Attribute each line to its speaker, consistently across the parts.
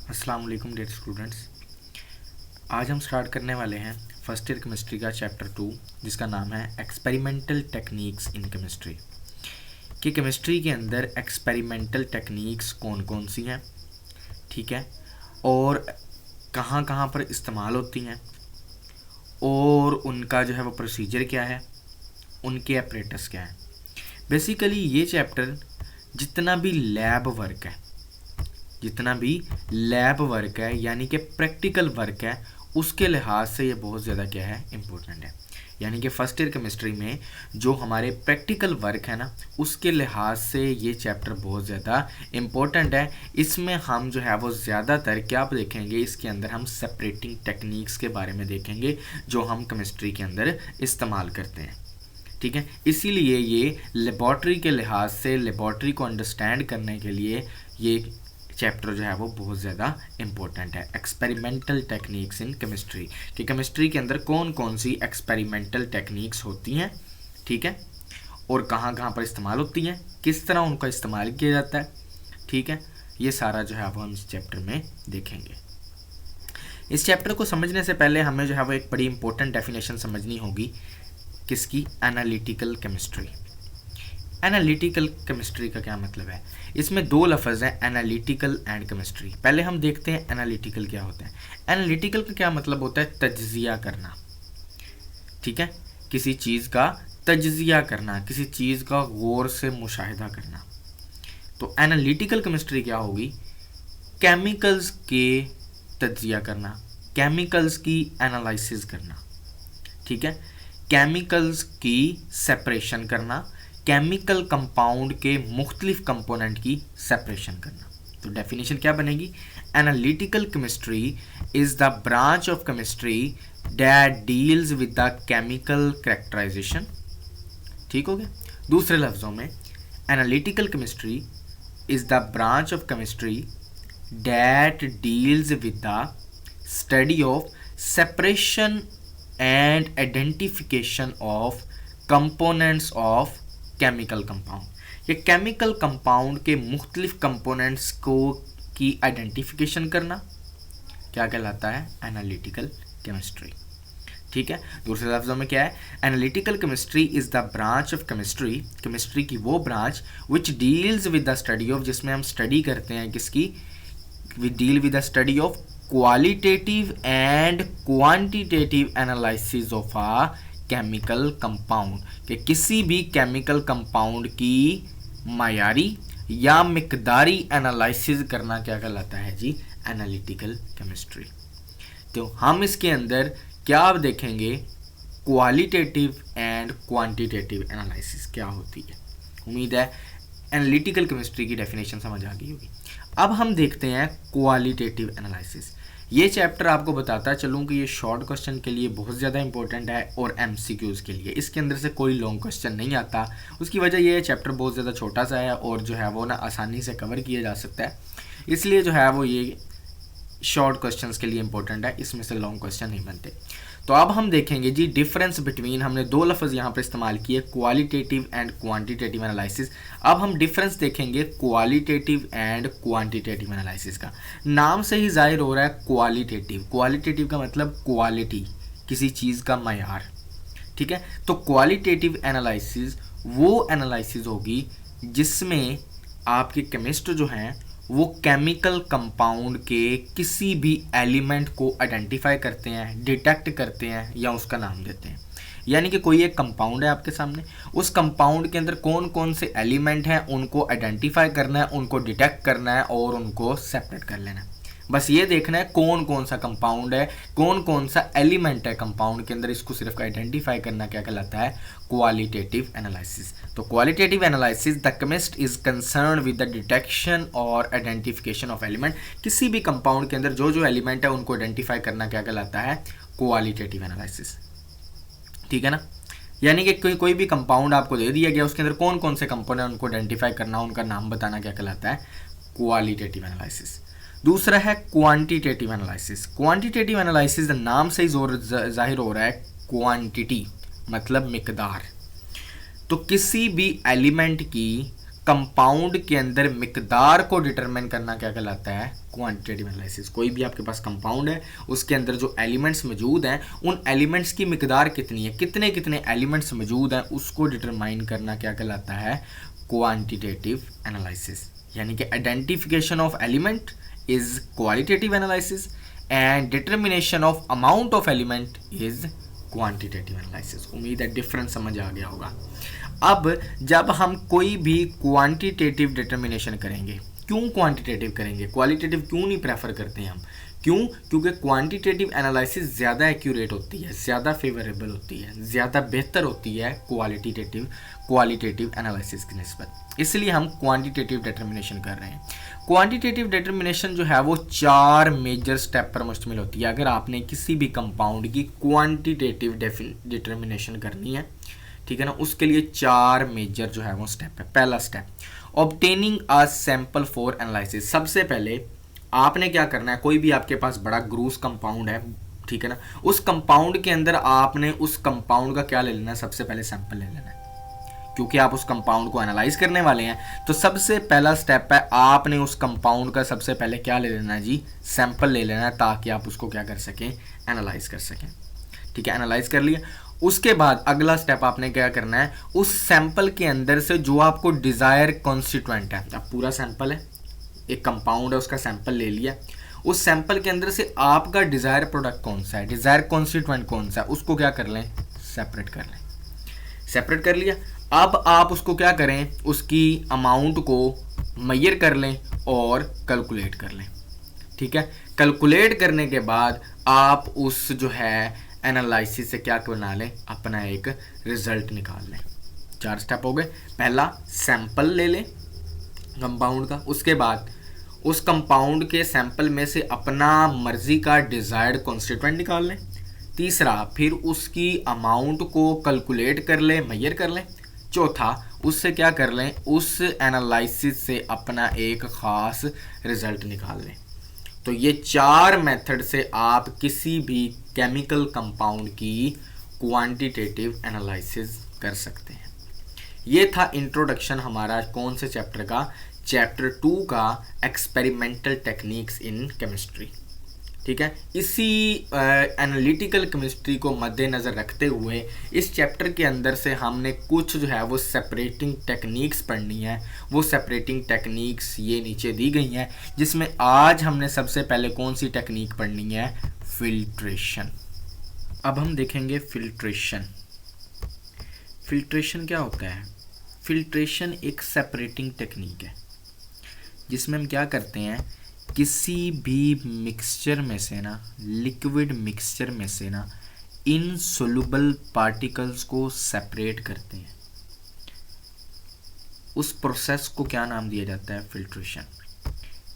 Speaker 1: अस्सलाम वालेकुम dear students. आज हम स्टार्ट करने वाले हैं फर्स्ट ईयर केमिस्ट्री का चैप्टर 2, जिसका नाम है एक्सपेरिमेंटल टेक्निक्स इन केमिस्ट्री। कि केमिस्ट्री के अंदर एक्सपेरिमेंटल टेक्निक्स कौन कौन सी हैं, ठीक है, और कहाँ कहाँ पर इस्तेमाल होती हैं, और उनका जो है वो प्रोसीजर क्या है, उनके अपरेटस क्या है। बेसिकली ये चैप्टर जितना भी लैब वर्क है यानी कि प्रैक्टिकल वर्क है, उसके लिहाज से ये बहुत ज़्यादा क्या है, इम्पोर्टेंट है। यानी कि फर्स्ट ईयर केमिस्ट्री में जो हमारे प्रैक्टिकल वर्क है ना, उसके लिहाज से ये चैप्टर बहुत ज़्यादा इम्पोर्टेंट है। इसमें हम जो है वो ज़्यादातर क्या देखेंगे, इसके अंदर हम सेपरेटिंग टेक्निक्स के बारे में देखेंगे जो हम केमिस्ट्री के अंदर इस्तेमाल करते हैं, ठीक है। इसीलिए ये लेबॉर्ट्री के लिहाज से, लेबॉर्ट्री को अंडरस्टैंड करने के लिए ये चैप्टर जो है वो बहुत ज़्यादा इम्पोर्टेंट है। एक्सपेरिमेंटल टेक्निक्स इन केमिस्ट्री, कि केमिस्ट्री के अंदर कौन कौन सी एक्सपेरिमेंटल टेक्निक्स होती हैं, ठीक है, और कहाँ कहाँ पर इस्तेमाल होती हैं, किस तरह उनका इस्तेमाल किया जाता है, ठीक है। ये सारा जो है वो हम इस चैप्टर में देखेंगे। इस चैप्टर को समझने से पहले हमें जो है वो एक बड़ी इंपॉर्टेंट डेफिनेशन समझनी होगी, किसकी, एनालिटिकल केमिस्ट्री। एनालिटिकल केमिस्ट्री का क्या मतलब है। इसमें दो लफ्ज़ हैं, एनालिटिकल एंड केमिस्ट्री। पहले हम देखते हैं एनालिटिकल क्या होता है। एनालिटिकल का क्या मतलब होता है, तज्जिया करना, ठीक है, किसी चीज़ का तज्जिया करना, किसी चीज़ का गौर से मुशाहिदा करना। तो एनालिटिकल केमिस्ट्री क्या होगी, केमिकल्स के तज्जिया करना, केमिकल्स की एनालिसिस करना, ठीक है, केमिकल्स की सेपरेशन करना, केमिकल कंपाउंड के मुख्तलिफ कंपोनेंट की सेपरेशन करना। तो डेफिनेशन क्या बनेगी, analytical chemistry is the branch of chemistry that deals with the chemical characterization, ठीक हो गया। दूसरे लफ्ज़ों में, analytical chemistry is the branch of chemistry that deals with the study of separation and identification of components of chemical compound. ये chemical compound के मुख्तलिफ components को की आइडेंटिफिकेशन करना क्या कहलाता है, एनालिटिकल केमिस्ट्री, ठीक है। दूसरे लफ्ज़ों में क्या है, analytical chemistry is the branch of chemistry, chemistry की वो branch which deals with the study of, जिसमें हम स्टडी करते हैं किसकी, we deal with the study of qualitative and quantitative analysis of a chemical compound, कि किसी भी केमिकल कंपाउंड की मायारी या मिकदारी एनालिसिस करना क्या कहलाता है जी, एनालिटिकल केमिस्ट्री। तो हम इसके अंदर क्या देखेंगे, क्वालिटेटिव एंड क्वांटिटेटिव एनालिसिस क्या होती है। उम्मीद है एनालिटिकल केमिस्ट्री की डेफिनेशन समझ आ गई होगी। अब हम देखते हैं क्वालिटेटिव एनालिसिस। ये चैप्टर आपको बताता चलूँ कि ये शॉर्ट क्वेश्चन के लिए बहुत ज़्यादा इंपॉर्टेंट है और एमसीक्यूज़ के लिए। इसके अंदर से कोई लॉन्ग क्वेश्चन नहीं आता। उसकी वजह ये है, चैप्टर बहुत ज़्यादा छोटा सा है और जो है वो ना आसानी से कवर किया जा सकता है, इसलिए जो है वो ये शॉर्ट क्वेश्चंस के लिए इंपॉर्टेंट है, इसमें से लॉन्ग क्वेश्चन नहीं बनते। तो अब हम देखेंगे जी डिफरेंस बिटवीन, हमने दो लफ्ज़ यहाँ पर इस्तेमाल किए, क्वालिटेटिव एंड क्वांटिटेटिव एनालिसिस। अब हम डिफरेंस देखेंगे क्वालिटेटिव एंड क्वांटिटेटिव एनालिसिस का। नाम से ही जाहिर हो रहा है क्वालिटेटिव, क्वालिटेटिव का मतलब क्वालिटी, किसी चीज़ का मयार, ठीक है। तो क्वालिटेटिव एनालिसिस वो एनालिसिस होगी जिसमें आपके केमिस्ट जो हैं वो केमिकल कंपाउंड के किसी भी एलिमेंट को आइडेंटिफाई करते हैं, डिटेक्ट करते हैं या उसका नाम देते हैं। यानी कि कोई एक कंपाउंड है आपके सामने, उस कंपाउंड के अंदर कौन कौन से एलिमेंट हैं उनको आइडेंटिफाई करना है, उनको डिटेक्ट करना है और उनको सेपरेट कर लेना है। बस ये देखना है कौन कौन सा कंपाउंड है, कौन कौन सा एलिमेंट है कंपाउंड के अंदर, इसको सिर्फ आइडेंटिफाई करना क्या कहलाता है, क्वालिटेटिव एनालिसिस। तो qualitative analysis, the chemist is concern with the detection और आइडेंटिफिकेशन ऑफ एलिमेंट। किसी भी कंपाउंड के अंदर जो जो एलिमेंट है उनको आइडेंटिफाई करना क्या कहलाता है, क्वालिटेटिव एनालिसिस, ठीक है ना। यानी कि कोई भी कंपाउंड आपको दे दिया गया, उसके अंदर कौन कौन से कंपाउंड है उनको आइडेंटिफाई करना, उनका नाम बताना क्या कहलाता है, क्वालिटेटिव एनालिसिस। दूसरा है क्वांटिटेटिव एनालिसिस। क्वांटिटेटिव एनालिसिस नाम से ही जाहिर हो रहा है, क्वांटिटी मतलब मिकदार। तो किसी भी एलिमेंट की कंपाउंड के अंदर मिकदार को डिटरमाइन करना क्या कहलाता है, क्वांटिटेटिव एनालिसिस। कोई भी आपके पास कंपाउंड है, उसके अंदर जो एलिमेंट्स मौजूद हैं, उन एलिमेंट्स की मिकदार कितनी है, कितने कितने एलिमेंट्स मौजूद हैं, उसको डिटरमाइन करना क्या कहलाता है, क्वांटिटेटिव एनालिसिस। यानी कि identification of element is qualitative analysis and determination of amount of element is quantitative analysis. उम्मीद है डिफरेंस समझ आ गया होगा। अब जब हम कोई भी क्वांटिटेटिव डिटर्मिनेशन करेंगे, क्यों क्वांटिटेटिव करेंगे, क्वालिटेटिव क्यों नहीं प्रेफर करते हैं हम, क्यों, क्योंकि क्वांटिटेटिव एनालिसिस ज़्यादा एक्यूरेट होती है, ज़्यादा फेवरेबल होती है, ज़्यादा बेहतर होती है क्वालिटेटिव एनालिसिस की निस्बत। इसलिए हम क्वांटिटेटिव डिटर्मिनेशन कर रहे हैं। क्वांटिटेटिव डिटर्मिनेशन जो है वो 4 मेजर स्टेप पर मुश्तमिल होती है। अगर आपने किसी भी कंपाउंड की क्वांटिटेटिव डिटर्मिनेशन करनी है, ठीक है ना, उसके लिए 4 मेजर जो है वो स्टेप है। पहला step, obtaining a sample for analysis. सबसे पहले आपने क्या करना है, कोई भी आपके पास बड़ा ग्रूस कंपाउंड है, ठीक है ना, उस कंपाउंड के अंदर आपने उस कंपाउंड का क्या ले लेना है, सबसे पहले सैंपल ले लेना है। क्योंकि आप उस कंपाउंड को एनालाइज करने वाले हैं, तो सबसे पहला स्टेप है आपने उस कंपाउंड का सबसे पहले क्या ले लेना है जी, सैंपल ले लेना है, ताकि आप उसको क्या कर सकें, एनालाइज कर सकें। ठीक है, एनालाइज कर लिया। उसके बाद अगला स्टेप आपने क्या करना है, उस सैंपल के अंदर से जो आपको डिजायर कॉन्स्टिट्यूएंट है, अब पूरा सैंपल है, एक कंपाउंड है, उसका सैंपल ले लिया, उस सैंपल के अंदर से आपका डिजायर प्रोडक्ट कौन सा है, डिजायर कॉन्स्टिट्यूएंट कौन सा है, उसको क्या कर लें, सेपरेट कर लें। सेपरेट कर लिया। अब आप उसको क्या करें, उसकी अमाउंट को मेजर कर लें और कैलकुलेट कर लें। ठीक है, कैलकुलेट करने के बाद आप उस जो है एनालिसिस से क्या बना लें, अपना एक रिजल्ट निकाल लें। 4 स्टेप हो गए। पहला, सैंपल ले लें कंपाउंड का, उसके बाद उस कंपाउंड के सैंपल में से अपना मर्जी का डिजायर्ड कॉन्स्टिट्यूएंट निकाल लें। तीसरा, फिर उसकी अमाउंट को कैलकुलेट कर लें, मेजर कर लें। चौथा, उससे क्या कर लें, उस एनालिसिस से अपना एक ख़ास रिजल्ट निकाल लें। तो ये 4 मेथड से आप किसी भी केमिकल कंपाउंड की क्वांटिटेटिव एनालिसिस कर सकते हैं। ये था इंट्रोडक्शन हमारा कौन से चैप्टर का, चैप्टर 2 का, एक्सपेरिमेंटल टेक्निक्स इन केमिस्ट्री। ठीक है, इसी एनालिटिकल केमिस्ट्री को मद्देनज़र रखते हुए इस चैप्टर के अंदर से हमने कुछ जो है वो सेपरेटिंग टेक्निक्स पढ़नी है। वो सेपरेटिंग टेक्निक्स ये नीचे दी गई हैं, जिसमें आज हमने सबसे पहले कौन सी टेक्निक पढ़नी है, फिल्ट्रेशन। अब हम देखेंगे फिल्ट्रेशन। फिल्ट्रेशन क्या होता है, फिल्ट्रेशन एक सेपरेटिंग टेक्निक है, जिसमें हम क्या करते हैं, किसी भी मिक्सचर में से ना, लिक्विड मिक्सचर में से ना, इनसोल्यूबल पार्टिकल्स को सेपरेट करते हैं। उस प्रोसेस को क्या नाम दिया जाता है, फिल्ट्रेशन।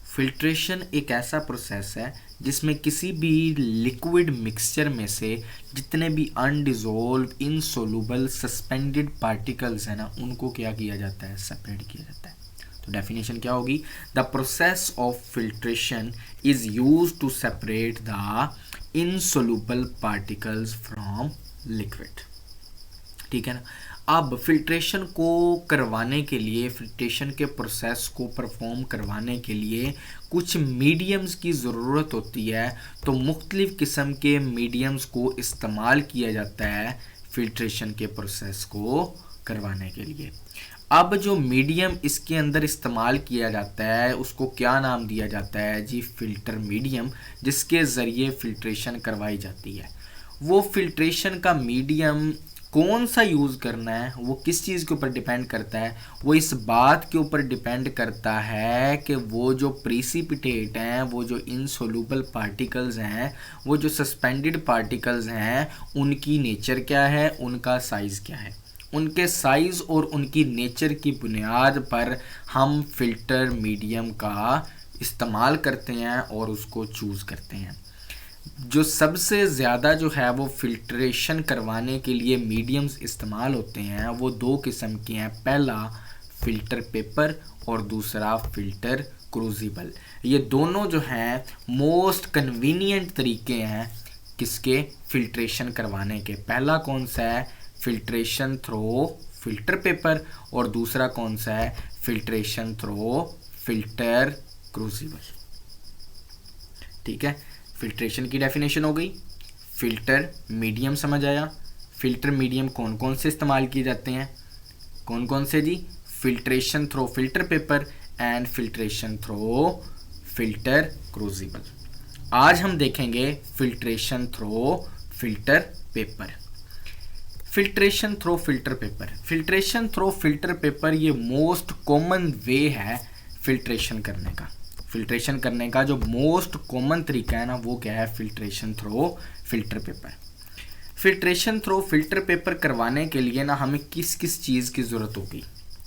Speaker 1: फिल्ट्रेशन एक ऐसा प्रोसेस है जिसमें किसी भी लिक्विड मिक्सचर में से जितने भी अनडिजोल्व इनसोल्यूबल सस्पेंडेड पार्टिकल्स हैं ना, उनको क्या किया जाता है, सेपरेट किया जाता है। तो डेफिनेशन क्या होगी, the process of filtration is used to separate the insoluble particles from liquid. ठीक है ना। अब फिल्ट्रेशन को करवाने के लिए, फिल्ट्रेशन के प्रोसेस को परफॉर्म करवाने के लिए कुछ मीडियम्स की ज़रूरत होती है। तो मुख्तलिफ़ किस्म के मीडियम्स को इस्तेमाल किया जाता है फिल्ट्रेशन के प्रोसेस को करवाने के लिए। अब जो मीडियम इसके अंदर इस्तेमाल किया जाता है उसको क्या नाम दिया जाता है जी, फ़िल्टर मीडियम, जिसके ज़रिए फ़िल्ट्रेशन करवाई जाती है। वो फिल्ट्रेशन का मीडियम कौन सा यूज़ करना है, वो किस चीज़ के ऊपर डिपेंड करता है, वो इस बात के ऊपर डिपेंड करता है कि वो जो प्रीसिपिटेट हैं, वो जो इनसोल्यूबल पार्टिकल्स हैं, वो जो सस्पेंडेड पार्टिकल्स हैं, उनकी नेचर क्या है, उनका साइज़ क्या है। उनके साइज़ और उनकी नेचर की बुनियाद पर हम फ़िल्टर मीडियम का इस्तेमाल करते हैं और उसको चूज़ करते हैं। जो सबसे ज़्यादा जो है वो फिल्ट्रेशन करवाने के लिए मीडियम्स इस्तेमाल होते हैं वो 2 किस्म के हैं। पहला फ़िल्टर पेपर और दूसरा फ़िल्टर क्रूसिबल। ये दोनों जो हैं मोस्ट कन्वीनियंट तरीके हैं किसके, फ़िल्ट्रेशन करवाने के। पहला कौन सा है, फिल्ट्रेशन थ्रू फ़िल्टर पेपर, और दूसरा कौन सा है, फिल्ट्रेशन थ्रो फिल्टर क्रूसिबल। ठीक है, फिल्ट्रेशन की डेफिनेशन हो गई, फिल्टर मीडियम समझ आया। फिल्टर मीडियम कौन कौन से इस्तेमाल किए जाते हैं, कौन कौन से जी, filtration through filter paper and filtration through filter crucible. आज हम देखेंगे filtration through filter paper. Filtration through filter paper, filtration through filter paper ये मोस्ट कॉमन वे है फिल्ट्रेशन करने का। फिल्ट्रेशन करने का जो मोस्ट कॉमन तरीका है ना वो क्या है, filtration through filter paper. Filtration through filter paper करवाने के लिए ना हमें किस किस चीज़ की ज़रूरत होगी,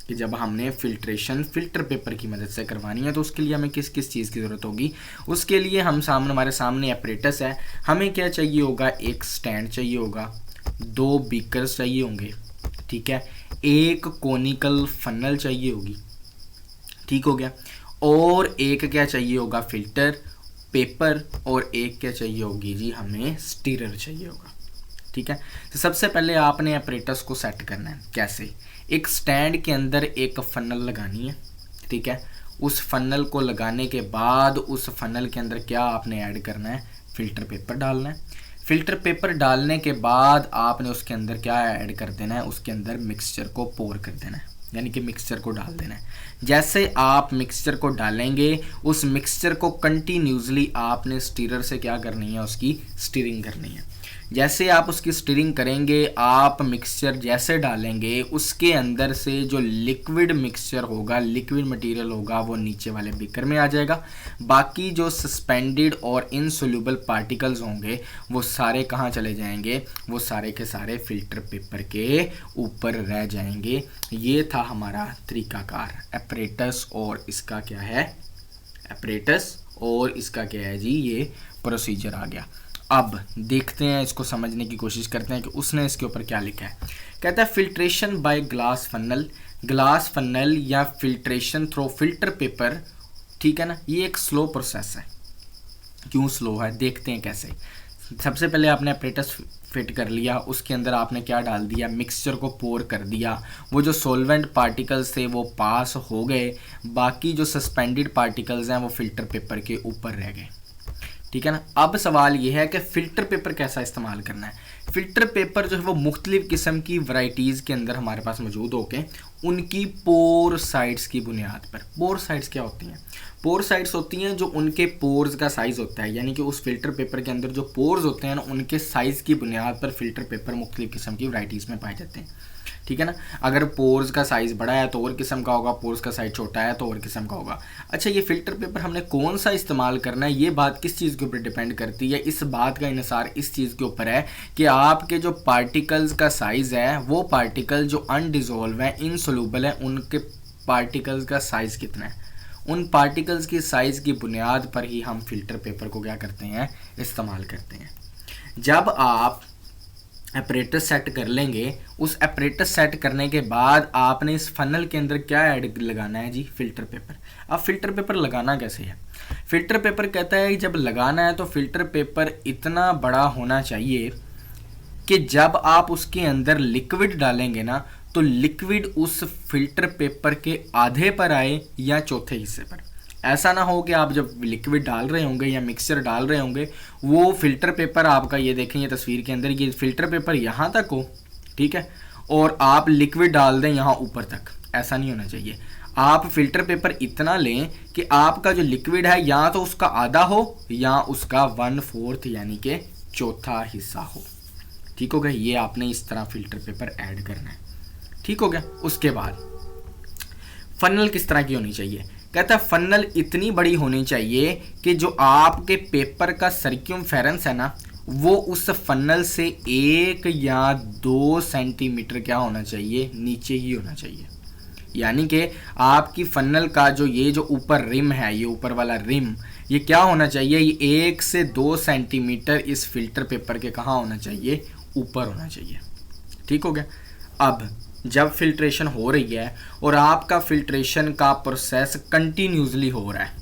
Speaker 1: कि जब हमने फिल्ट्रेशन फिल्टर पेपर की मदद से करवानी है तो उसके लिए हमें किस किस चीज़ की ज़रूरत होगी। उसके लिए हमारे सामने एपरेटस है, हमें क्या चाहिए होगा, एक स्टैंड चाहिए होगा, 2 बीकर्स चाहिए होंगे, ठीक है, एक कोनिकल फनल चाहिए होगी, ठीक हो गया, और एक क्या चाहिए होगा, फिल्टर पेपर, और एक क्या चाहिए होगी जी, हमें स्टीरर चाहिए होगा। ठीक है, तो सबसे पहले आपने एपरेटस को सेट करना है। कैसे, एक स्टैंड के अंदर एक फनल लगानी है, ठीक है, उस फनल को लगाने के बाद उस फनल के अंदर क्या आपने ऐड करना है, फिल्टर पेपर डालना है। फिल्टर पेपर डालने के बाद आपने उसके अंदर क्या ऐड कर देना है, उसके अंदर मिक्सचर को पोर कर देना है, यानी कि मिक्सचर को डाल देना है। जैसे आप मिक्सचर को डालेंगे उस मिक्सचर को कंटिन्यूसली आपने स्टीरर से क्या करनी है, उसकी स्टीरिंग करनी है। जैसे आप उसकी स्टीरिंग करेंगे, आप मिक्सचर जैसे डालेंगे उसके अंदर से जो लिक्विड मिक्सचर होगा, लिक्विड मटेरियल होगा, वो नीचे वाले बीकर में आ जाएगा। बाकी जो सस्पेंडेड और इनसोल्यूबल पार्टिकल्स होंगे वो सारे कहाँ चले जाएंगे, वो सारे के सारे फिल्टर पेपर के ऊपर रह जाएंगे। ये था हमारा तरीकाकार, एपरेटस और इसका क्या है, एपरेटस और इसका क्या है जी, ये प्रोसीजर आ गया। अब देखते हैं, इसको समझने की कोशिश करते हैं कि उसने इसके ऊपर क्या लिखा है। कहता है filtration by glass funnel, glass funnel या फिल्ट्रेशन थ्रो फिल्टर पेपर, ठीक है ना, ये एक स्लो प्रोसेस है। क्यों स्लो है, देखते हैं कैसे। सबसे पहले आपने एपरेटस फिट कर लिया, उसके अंदर आपने क्या डाल दिया, मिक्सचर को पोर कर दिया, वो जो सॉल्वेंट पार्टिकल्स थे वो पास हो गए, बाकी जो सस्पेंडेड पार्टिकल्स हैं वो फिल्टर पेपर के ऊपर रह गए, ठीक है ना। अब सवाल ये है कि फ़िल्टर पेपर कैसा इस्तेमाल करना है। फ़िल्टर पेपर जो है वो मुख्तलिफ़ किस्म की वैराइटीज़ के अंदर हमारे पास मौजूद होके उनकी पोर साइड्स की बुनियाद पर, पोर साइड्स क्या होती हैं, पोर साइड्स होती हैं जो उनके पोर्स का साइज़ होता है, यानी कि उस फिल्टर पेपर के अंदर जो पोर्स होते हैं ना उनके साइज़ की बुनियाद पर फिल्टर पेपर मुख्तलिफ़ किस्म की वैराइटीज़ में पाए जाते हैं, ठीक है ना। अगर पोर्स का साइज़ बड़ा है तो और किस्म का होगा, पोर्स का साइज़ छोटा है तो और किस्म का होगा। अच्छा, ये फ़िल्टर पेपर हमने कौन सा इस्तेमाल करना है, ये बात किस चीज़ के ऊपर डिपेंड करती है, इस बात का इन्हिसार इस चीज़ के ऊपर है कि आपके जो पार्टिकल्स का साइज़ है, वो पार्टिकल जो अनडिज़ोल्व है, इनसोल्यूबल है, उनके पार्टिकल्स का साइज़ कितना है। उन पार्टिकल्स की साइज़ की बुनियाद पर ही हम फिल्टर पेपर को क्या करते हैं, इस्तेमाल करते हैं। जब आप एपरेटस सेट कर लेंगे, उस एपरेटस सेट करने के बाद आपने इस फनल के अंदर क्या ऐड लगाना है जी, फिल्टर पेपर। अब फिल्टर पेपर लगाना कैसे है, फिल्टर पेपर कहता है कि जब लगाना है तो फिल्टर पेपर इतना बड़ा होना चाहिए कि जब आप उसके अंदर लिक्विड डालेंगे ना तो लिक्विड उस फिल्टर पेपर के आधे पर आए या चौथे हिस्से पर। ऐसा ना हो कि आप जब लिक्विड डाल रहे होंगे या मिक्सचर डाल रहे होंगे, वो फिल्टर पेपर आपका, ये देखें ये तस्वीर के अंदर, ये फिल्टर पेपर यहाँ तक हो, ठीक है, और आप लिक्विड डाल दें यहाँ ऊपर तक। ऐसा नहीं होना चाहिए। आप फिल्टर पेपर इतना लें कि आपका जो लिक्विड है या तो उसका आधा हो या उसका 1/4 यानी कि चौथा हिस्सा हो, ठीक हो गया। ये आपने इस तरह फिल्टर पेपर ऐड करना है, ठीक हो गया। उसके बाद फनल किस तरह की होनी चाहिए, कहता है फनल इतनी बड़ी होनी चाहिए कि जो आपके पेपर का सर्क्यूमफेरेंस है ना वो उस फनल से 1 या 2 सेंटीमीटर क्या होना चाहिए, नीचे ही होना चाहिए। यानी कि आपकी फनल का जो ये जो ऊपर रिम है, ये ऊपर वाला रिम, ये क्या होना चाहिए, ये 1 से 2 सेंटीमीटर इस फिल्टर पेपर के कहाँ होना चाहिए, ऊपर होना चाहिए, ठीक हो गया। अब जब फिल्ट्रेशन हो रही है और आपका फिल्ट्रेशन का प्रोसेस कंटिन्यूसली हो रहा है,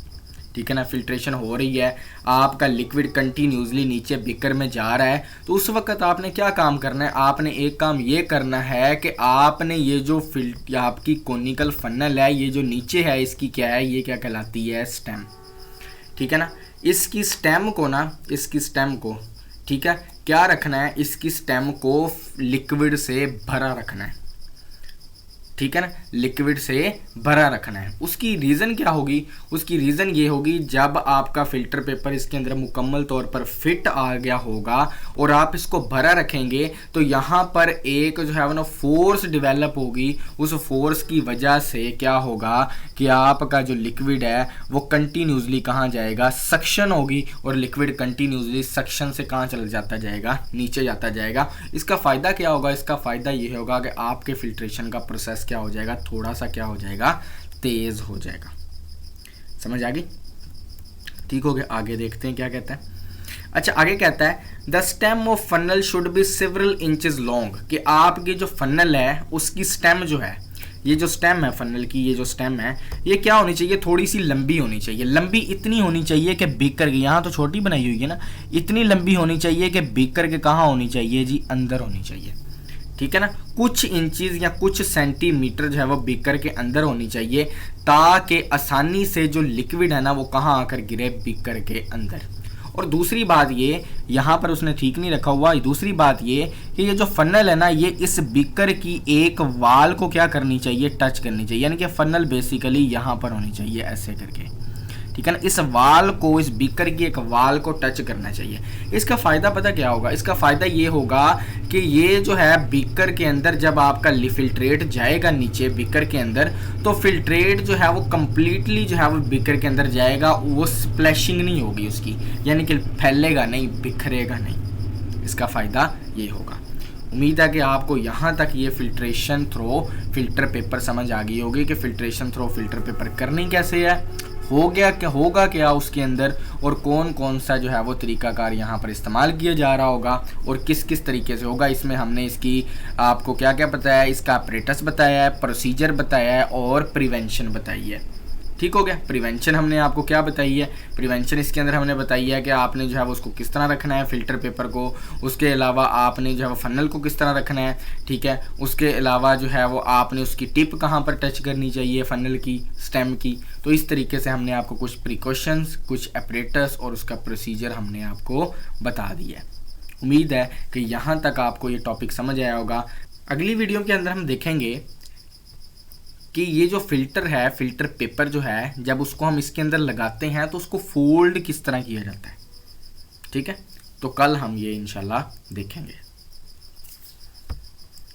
Speaker 1: ठीक है ना, फिल्ट्रेशन हो रही है, आपका लिक्विड कंटिन्यूसली नीचे बीकर में जा रहा है, तो उस वक्त आपने क्या काम करना है, आपने एक काम ये करना है कि आपने ये जो आपकी कोनिकल फनल है, ये जो नीचे है इसकी क्या है, ये क्या कहलाती है, स्टेम। ठीक है ना, इसकी स्टेम को ठीक है क्या रखना है, इसकी स्टेम को लिक्विड से भरा रखना है। ठीक है ना, लिक्विड से भरा रखना है। उसकी रीज़न क्या होगी, उसकी रीज़न ये होगी जब आपका फ़िल्टर पेपर इसके अंदर मुकम्मल तौर पर फिट आ गया होगा और आप इसको भरा रखेंगे तो यहाँ पर एक जो है वो ना फोर्स डेवलप होगी। उस फोर्स की वजह से क्या होगा कि आपका जो लिक्विड है वो कंटिन्यूसली कहाँ जाएगा, सक्शन होगी, और लिक्विड कंटिन्यूसली सक्शन से कहाँ चला जाता जाएगा, नीचे जाता जाएगा। इसका फ़ायदा क्या होगा, इसका फ़ायदा ये होगा कि आपके फिल्ट्रेशन का प्रोसेस क्या हो जाएगा, थोड़ा सा क्या हो जाएगा, तेज हो जाएगा। समझ आ गई? ठीक हो गया, आगे देखते हैं क्या कहता है। अच्छा, आगे कहता है the stem of funnel should be several inches long, कि आपकी जो फनल है उसकी स्टेम जो है, ये जो स्टेम है फनल की, ये जो स्टेम है ये क्या होनी चाहिए, थोड़ी सी लंबी होनी चाहिए। लंबी इतनी होनी चाहिए कि बीकर की, यहाँ तो छोटी बनाई हुई है ना, इतनी लंबी होनी चाहिए कि बीकर के कहाँ होनी चाहिए जी, अंदर होनी चाहिए। ठीक है ना, कुछ इंचेस या कुछ सेंटीमीटर जो है वो बीकर के अंदर होनी चाहिए, ताकि आसानी से जो लिक्विड है ना वो कहाँ आकर गिरे, बीकर के अंदर। और दूसरी बात ये, यहाँ पर उसने ठीक नहीं रखा हुआ, दूसरी बात ये कि ये जो फनल है ना ये इस बीकर की एक वाल को क्या करनी चाहिए, टच करनी चाहिए। यानी कि फनल बेसिकली यहाँ पर होनी चाहिए ऐसे करके। ठीक है ना, इस वाल को, इस बीकर की एक वाल को टच करना चाहिए। इसका फ़ायदा पता क्या होगा, इसका फ़ायदा ये होगा कि ये जो है बीकर के अंदर जब आपका फिल्ट्रेट जाएगा नीचे बीकर के अंदर, तो फिल्ट्रेट जो है वो कम्प्लीटली जो है वो बीकर के अंदर जाएगा, वो स्प्लैशिंग नहीं होगी उसकी, यानी कि फैलेगा नहीं, बिखरेगा नहीं। इसका फ़ायदा ये होगा। उम्मीद है कि आपको यहाँ तक ये फिल्ट्रेशन थ्रो फिल्टर पेपर समझ आ गई होगी कि फिल्ट्रेशन थ्रो फिल्टर पेपर करनी कैसे है, होगा क्या उसके अंदर, और कौन कौन सा जो है वो तरीकाकार यहाँ पर इस्तेमाल किया जा रहा होगा और किस किस तरीके से होगा। इसमें हमने इसकी आपको क्या क्या बताया है, इसका ऑपरेटस बताया है, प्रोसीजर बताया है और प्रिवेंशन बताई है। ठीक हो गया। प्रिवेंशन हमने आपको क्या बताई है, प्रिवेंशन इसके अंदर हमने बताई है कि आपने जो है वो उसको किस तरह रखना है फिल्टर पेपर को, उसके अलावा आपने जो है वो फनल को किस तरह रखना है। ठीक है, उसके अलावा जो है वो आपने उसकी टिप कहाँ पर टच करनी चाहिए फनल की, स्टेम की। तो इस तरीके से हमने आपको कुछ प्रिकॉशंस, कुछ ऑपरेटर्स और उसका प्रोसीजर हमने आपको बता दिया है। उम्मीद है कि यहाँ तक आपको ये टॉपिक समझ आया होगा। अगली वीडियो के अंदर हम देखेंगे कि ये जो फिल्टर है, फिल्टर पेपर जो है, जब उसको हम इसके अंदर लगाते हैं तो उसको फोल्ड किस तरह किया जाता है। ठीक है, तो कल हम ये इंशाल्लाह देखेंगे।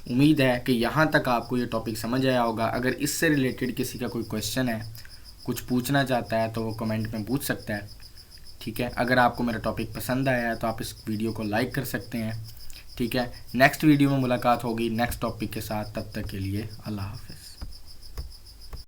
Speaker 1: उम्मीद है कि यहाँ तक आपको ये टॉपिक समझ आया होगा। अगर इससे रिलेटेड किसी का कोई क्वेश्चन है, कुछ पूछना चाहता है, तो वो कमेंट में पूछ सकता है। ठीक है, अगर आपको मेरा टॉपिक पसंद आया है तो आप इस वीडियो को लाइक कर सकते हैं। ठीक है, नेक्स्ट वीडियो में मुलाकात होगी नेक्स्ट टॉपिक के साथ। तब तक के लिए अल्लाह हाफ़िज़।